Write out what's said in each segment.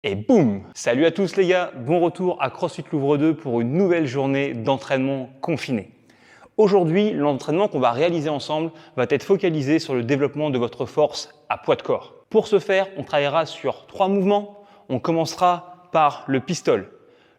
Et boum! Salut à tous les gars, bon retour à CrossFit Louvre 2 pour une nouvelle journée d'entraînement confiné. Aujourd'hui, l'entraînement qu'on va réaliser ensemble va être focalisé sur le développement de votre force à poids de corps. Pour ce faire, on travaillera sur 3 mouvements. On commencera par le pistol.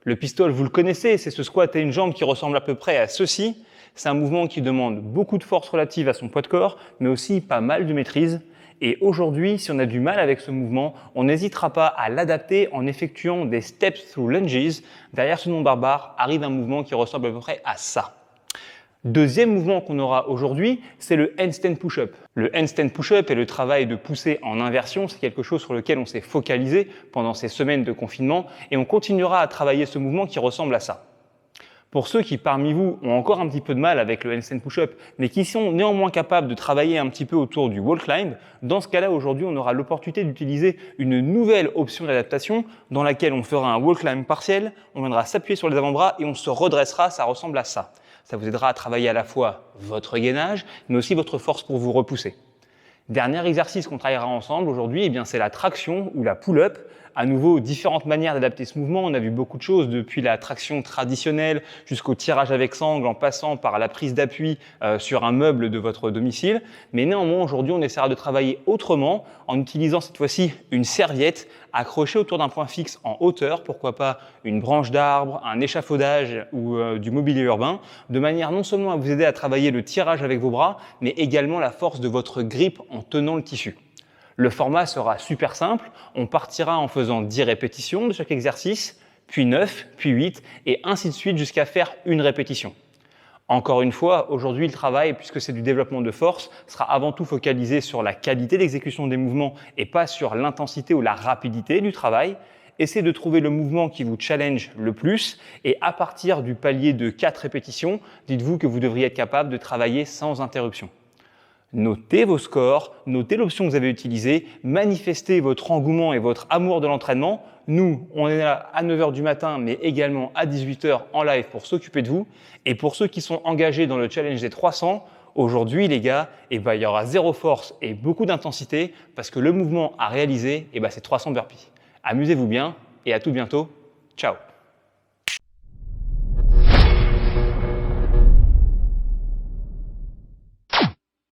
Le pistol, vous le connaissez, c'est ce squat à une jambe qui ressemble à peu près à ceci. C'est un mouvement qui demande beaucoup de force relative à son poids de corps, mais aussi pas mal de maîtrise. Et aujourd'hui, si on a du mal avec ce mouvement, on n'hésitera pas à l'adapter en effectuant des steps through lunges. Derrière ce nom barbare arrive un mouvement qui ressemble à peu près à ça. Deuxième mouvement qu'on aura aujourd'hui, c'est le handstand push-up. Le handstand push-up est le travail de pousser en inversion. C'est quelque chose sur lequel on s'est focalisé pendant ces semaines de confinement et on continuera à travailler ce mouvement qui ressemble à ça. Pour ceux qui parmi vous ont encore un petit peu de mal avec le handstand push-up, mais qui sont néanmoins capables de travailler un petit peu autour du wall climb, dans ce cas-là, aujourd'hui, on aura l'opportunité d'utiliser une nouvelle option d'adaptation dans laquelle on fera un wall climb partiel, on viendra s'appuyer sur les avant-bras et on se redressera, ça ressemble à ça. Ça vous aidera à travailler à la fois votre gainage, mais aussi votre force pour vous repousser. Dernier exercice qu'on travaillera ensemble aujourd'hui, c'est la traction ou la pull-up. À nouveau, différentes manières d'adapter ce mouvement. On a vu beaucoup de choses depuis la traction traditionnelle jusqu'au tirage avec sangle en passant par la prise d'appui sur un meuble de votre domicile. Mais néanmoins, aujourd'hui, on essaiera de travailler autrement en utilisant cette fois-ci une serviette accrochée autour d'un point fixe en hauteur, pourquoi pas une branche d'arbre, un échafaudage ou du mobilier urbain, de manière non seulement à vous aider à travailler le tirage avec vos bras, mais également la force de votre grippe en tenant le tissu. Le format sera super simple, on partira en faisant 10 répétitions de chaque exercice, puis 9, puis 8 et ainsi de suite jusqu'à faire une répétition. Encore une fois, aujourd'hui le travail, puisque c'est du développement de force, sera avant tout focalisé sur la qualité d'exécution des mouvements et pas sur l'intensité ou la rapidité du travail. Essayez de trouver le mouvement qui vous challenge le plus et à partir du palier de 4 répétitions, dites-vous que vous devriez être capable de travailler sans interruption. Notez vos scores, notez l'option que vous avez utilisée, manifestez votre engouement et votre amour de l'entraînement. Nous, on est là à 9h du matin, mais également à 18h en live pour s'occuper de vous. Et pour ceux qui sont engagés dans le challenge des 300, aujourd'hui les gars, il y aura zéro force et beaucoup d'intensité parce que le mouvement à réaliser, c'est 300 burpees. Amusez-vous bien et à tout bientôt. Ciao.